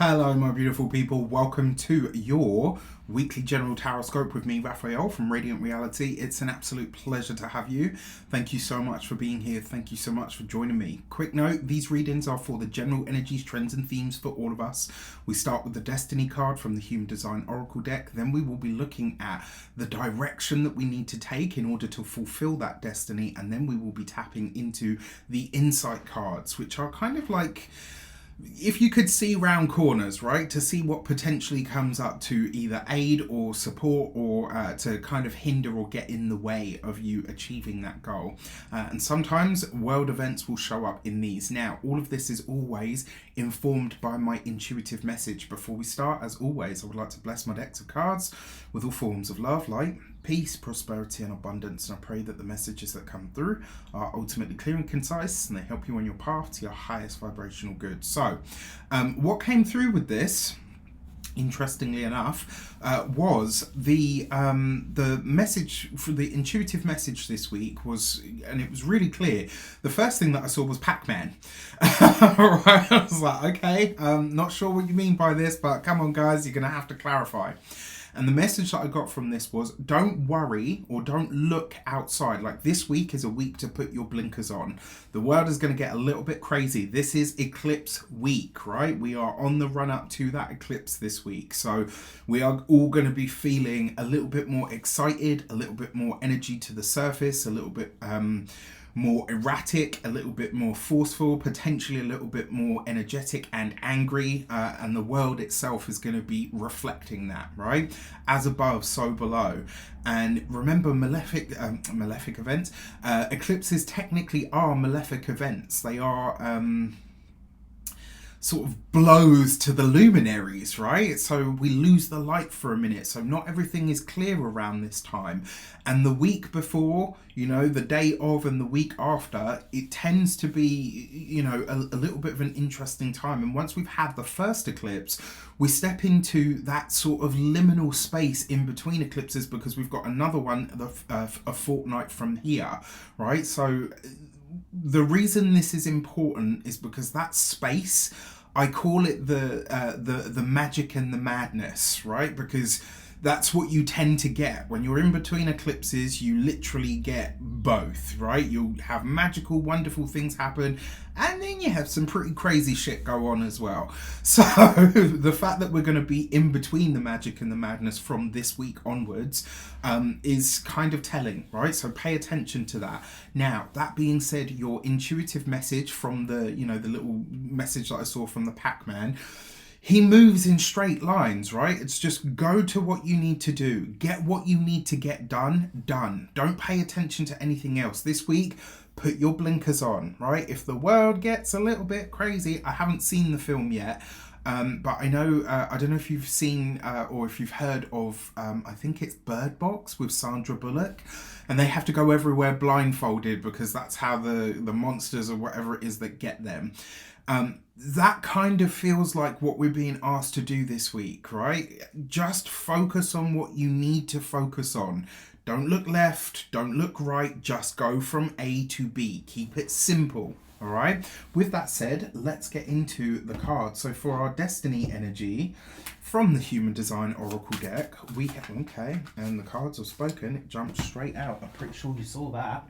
Hello, my beautiful people. Welcome to your weekly general tarot scope with me, Raphael from Radiant Reality. It's an absolute pleasure to have you. Thank you so much for being here. Thank you so much for joining me. Quick note, these readings are for the general energies, trends, and themes for all of us. We start with the Destiny card from the Human Design Oracle deck. Then we will be looking at the direction that we need to take in order to fulfill that destiny. And then we will be tapping into the insight cards, which are kind of like, if you could see round corners, right, to see what potentially comes up to either aid or support or to kind of hinder or get in the way of you achieving that goal. And sometimes world events will show up in these. Now, all of this is always informed by my intuitive message. Before we start, as always, I would like to bless my decks of cards with all forms of love, light, peace, prosperity, and abundance. And I pray that the messages that come through are ultimately clear and concise, and they help you on your path to your highest vibrational good. So, what came through with this, interestingly enough, was the message for the intuitive message this week was, and it was really clear. The first thing that I saw was Pac-Man. Right, I was like, okay, not sure what you mean by this, but come on, guys, you're gonna have to clarify. And the message that I got from this was, don't worry or don't look outside. Like, this week is a week to put your blinkers on. The world is going to get a little bit crazy. This is eclipse week, right? We are on the run up to that eclipse this week. So we are all going to be feeling a little bit more excited, a little bit more energy to the surface, a little bit more erratic, a little bit more forceful, potentially a little bit more energetic and angry, and the world itself is going to be reflecting that, right? As above, so below. And remember, malefic events, eclipses technically are malefic events. They are sort of blows to the luminaries, right? So we lose the light for a minute. So not everything is clear around this time. And the week before, you know, the day of and the week after, it tends to be, you know, a little bit of an interesting time. And once we've had the first eclipse, we step into that sort of liminal space in between eclipses, because we've got another one a fortnight from here, right? So the reason this is important is because that space, I call it the magic and the madness, right? Because that's what you tend to get when you're in between eclipses. You literally get both, right? You'll have magical, wonderful things happen, and then you have some pretty crazy shit go on as well. So the fact that we're going to be in between the magic and the madness from this week onwards is kind of telling, right? So pay attention to that. Now, that being said, your intuitive message from the, you know, the little message that I saw from the Pac-Man, he moves in straight lines, right? It's just go to what you need to do. Get what you need to get done. Don't pay attention to anything else. This week, put your blinkers on, right? If the world gets a little bit crazy, I haven't seen the film yet, but I know, I don't know if you've seen or if you've heard of, I think it's Bird Box with Sandra Bullock, and they have to go everywhere blindfolded because that's how the monsters or whatever it is that get them. That kind of feels like what we're being asked to do this week, right? Just focus on what you need to focus on. Don't look left, don't look right, just go from A to B. Keep it simple, all right? With that said, let's get into the cards. So for our Destiny energy from the Human Design Oracle deck, we have, okay, and the cards have spoken, it jumped straight out. I'm pretty sure you saw that.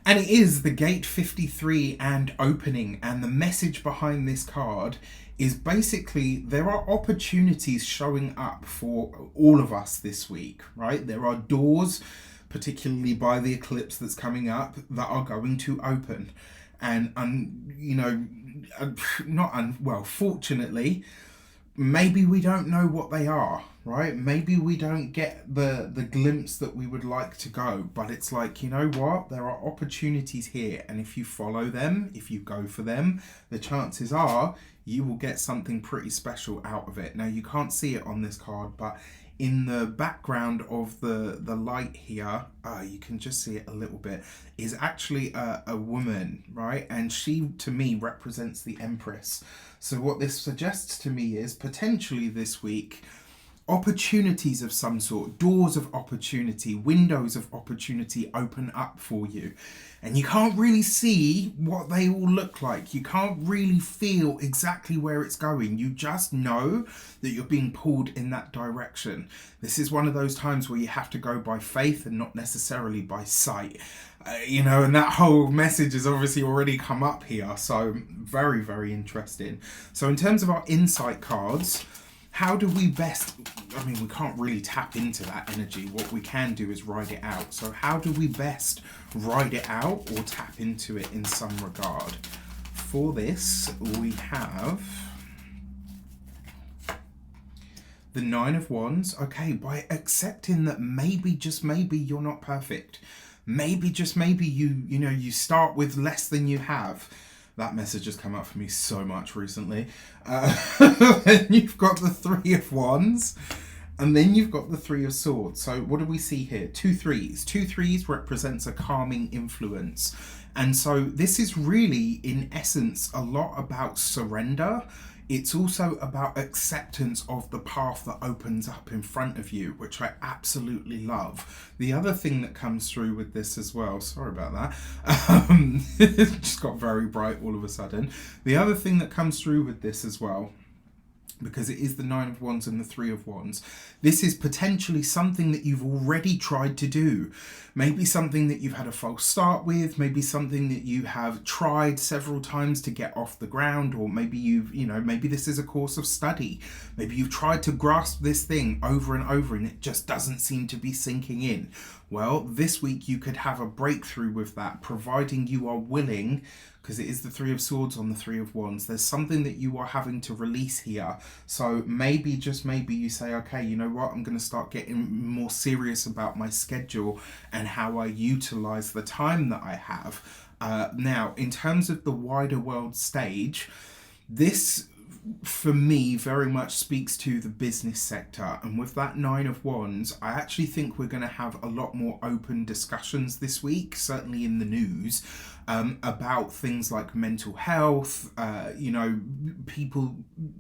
And it is the Gate 53 and opening. And the message behind this card is basically there are opportunities showing up for all of us this week, right? There are doors, particularly by the eclipse that's coming up, that are going to open. And you know, fortunately, maybe we don't know what they are, right? Maybe we don't get the glimpse that we would like to go, but it's like, you know what? There are opportunities here, and if you follow them, if you go for them, the chances are you will get something pretty special out of it. Now, you can't see it on this card, but in the background of the light here, you can just see it a little bit, is actually a woman, right? And she, to me, represents the Empress. So what this suggests to me is potentially this week, opportunities of some sort, doors of opportunity, windows of opportunity open up for you. And you can't really see what they all look like. You can't really feel exactly where it's going. You just know that you're being pulled in that direction. This is one of those times where you have to go by faith and not necessarily by sight. And that whole message has obviously already come up here. So very, very interesting. So in terms of our insight cards, how do we best, we can't really tap into that energy. What we can do is ride it out. So how do we best ride it out or tap into it in some regard? For this, we have the Nine of Wands. Okay, by accepting that maybe, just maybe, you're not perfect. Maybe, just maybe, you start with less than you have. That message has come up for me so much recently. Then you've got the Three of Wands. And then you've got the Three of Swords. So what do we see here? 2 threes. 2 threes represents a calming influence. And so this is really, in essence, a lot about surrender. It's also about acceptance of the path that opens up in front of you, which I absolutely love. The other thing that comes through with this as well, sorry about that, it just got very bright all of a sudden. The other thing that comes through with this as well, because it is the Nine of Wands and the Three of Wands, this is potentially something that you've already tried to do. Maybe something that you've had a false start with, maybe something that you have tried several times to get off the ground, or maybe maybe this is a course of study. Maybe you've tried to grasp this thing over and over and it just doesn't seem to be sinking in. Well, this week you could have a breakthrough with that, providing you are willing, because it is the Three of Swords on the Three of Wands. There's something that you are having to release here. So maybe, just maybe, you say, okay, you know what, I'm going to start getting more serious about my schedule and how I utilize the time that I have. Now, in terms of the wider world stage, this, for me, very much speaks to the business sector. And with that Nine of Wands, I actually think we're going to have a lot more open discussions this week, certainly in the news, about things like mental health, people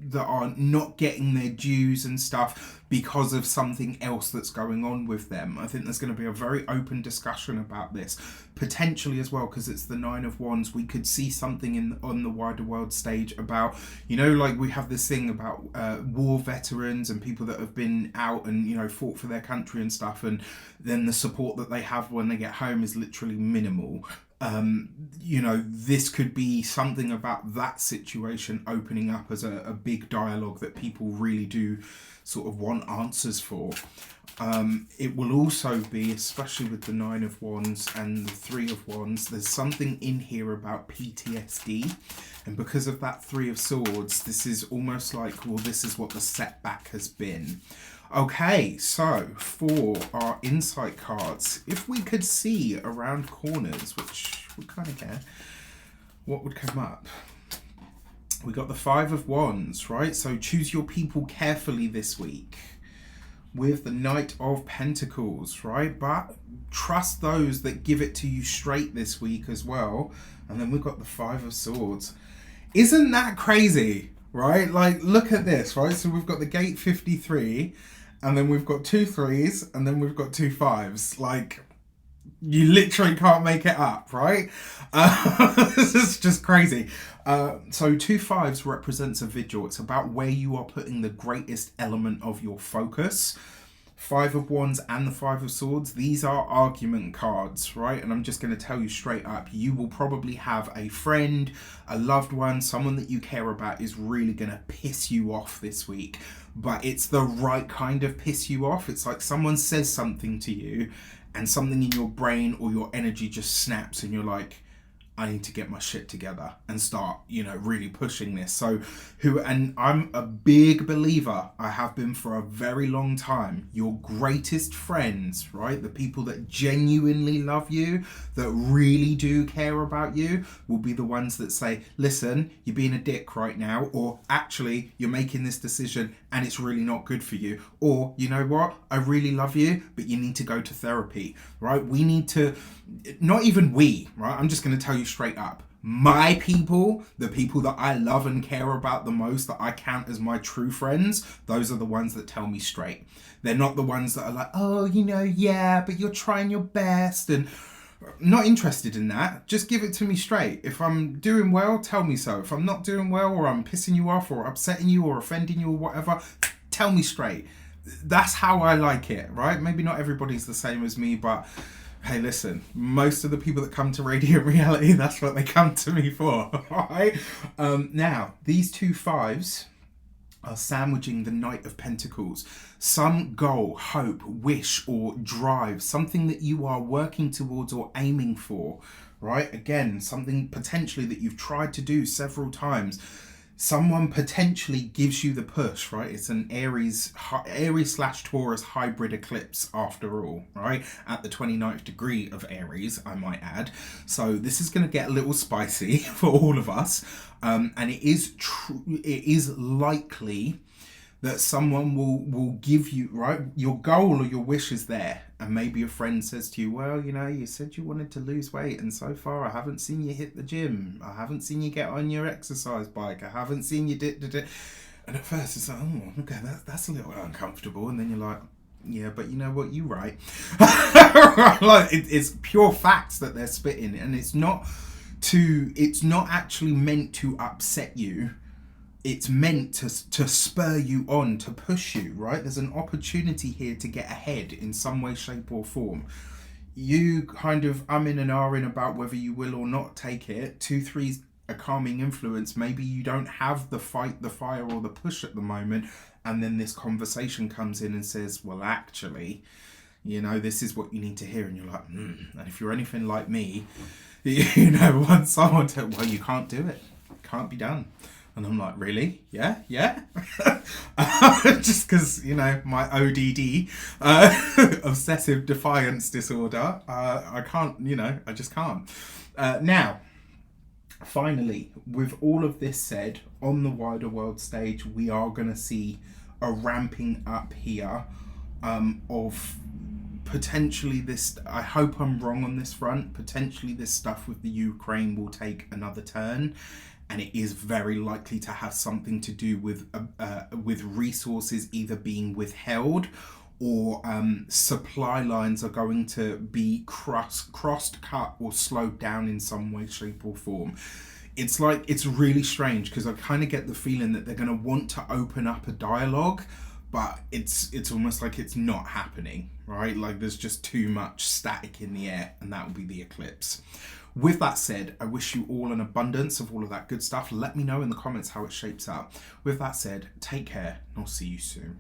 that are not getting their dues and stuff because of something else that's going on with them. I think there's going to be a very open discussion about this, potentially as well, because it's the Nine of Wands. We could see something on the wider world stage about, like we have this thing about war veterans and people that have been out and, fought for their country and stuff, and then the support that they have when they get home is literally minimal. This could be something about that situation opening up as a big dialogue that people really do sort of want answers for. It will also be, especially with the Nine of Wands and the Three of Wands, there's something in here about PTSD. And because of that Three of Swords, this is almost like, well, this is what the setback has been. Okay, so for our insight cards, if we could see around corners, which we kind of care, what would come up? We got the Five of Wands, right? So choose your people carefully this week. With the Knight of Pentacles, right? But trust those that give it to you straight this week as well. And then we've got the Five of Swords. Isn't that crazy, right? Like, look at this, right? So we've got the Gate 53, and then we've got 2 threes, and then we've got 2 5s. Like, you literally can't make it up, right? This is just crazy. So 2 5s represents a vigil. It's about where you are putting the greatest element of your focus. 5 of Wands and the 5 of Swords, these are argument cards, right? And I'm just going to tell you straight up, you will probably have a friend, a loved one, someone that you care about is really going to piss you off this week. But it's the right kind of piss you off. It's like someone says something to you and something in your brain or your energy just snaps and you're like, I need to get my shit together and start, really pushing this. And I'm a big believer, I have been for a very long time, your greatest friends, right? The people that genuinely love you, that really do care about you, will be the ones that say, listen, you're being a dick right now, or actually you're making this decision and it's really not good for you. Or, you know what? I really love you, but you need to go to therapy, right? We need to, not even we, right? I'm just going to tell you straight up. My people, the people that I love and care about the most, that I count as my true friends, those are the ones that tell me straight. They're not the ones that are like, oh, yeah, but you're trying your best, and not interested in that. Just give it to me straight. If I'm doing well, tell me so. If I'm not doing well, or I'm pissing you off, or upsetting you, or offending you, or whatever, tell me straight. That's how I like it, right? Maybe not everybody's the same as me, but hey, listen, most of the people that come to Reydiant Reality, that's what they come to me for, right? Now, these two fives are sandwiching the Knight of Pentacles. Some goal, hope, wish, or drive, something that you are working towards or aiming for, right? Again, something potentially that you've tried to do several times. Someone potentially gives you the push, right? It's an Aries/Taurus hybrid eclipse after all, right? At the 29th degree of Aries, I might add. So this is going to get a little spicy for all of us. And it is likely that someone will give you, right, your goal or your wish is there, and maybe a friend says to you, well, you said you wanted to lose weight, and so far I haven't seen you hit the gym, I haven't seen you get on your exercise bike, I haven't seen you and at first it's like, oh, okay, that's a little uncomfortable, and then you're like, yeah, but you know what, you're right. Like, it's pure facts that they're spitting, and it's not actually meant to upset you. It's meant to spur you on, to push you, right? There's an opportunity here to get ahead in some way, shape, or form. You kind of in and ahhing about whether you will or not take it. 2-3's a calming influence. Maybe you don't have the fight, the fire, or the push at the moment, and then this conversation comes in and says, well, actually, this is what you need to hear, and you're like, And if you're anything like me, once someone tells, well, you can't do it, can't be done. And I'm like, really? Yeah? Just because, my ODD, obsessive defiance disorder, I can't, I just can't. Now, finally, with all of this said, on the wider world stage, we are going to see a ramping up here of potentially this, I hope I'm wrong on this front, potentially this stuff with the Ukraine will take another turn. And it is very likely to have something to do with resources either being withheld, or supply lines are going to be crossed, cut, or slowed down in some way, shape, or form. It's really strange, because I kind of get the feeling that they're going to want to open up a dialogue, but it's almost like it's not happening, right? Like there's just too much static in the air, and that will be the eclipse. With that said, I wish you all an abundance of all of that good stuff. Let me know in the comments how it shapes out. With that said, take care, and I'll see you soon.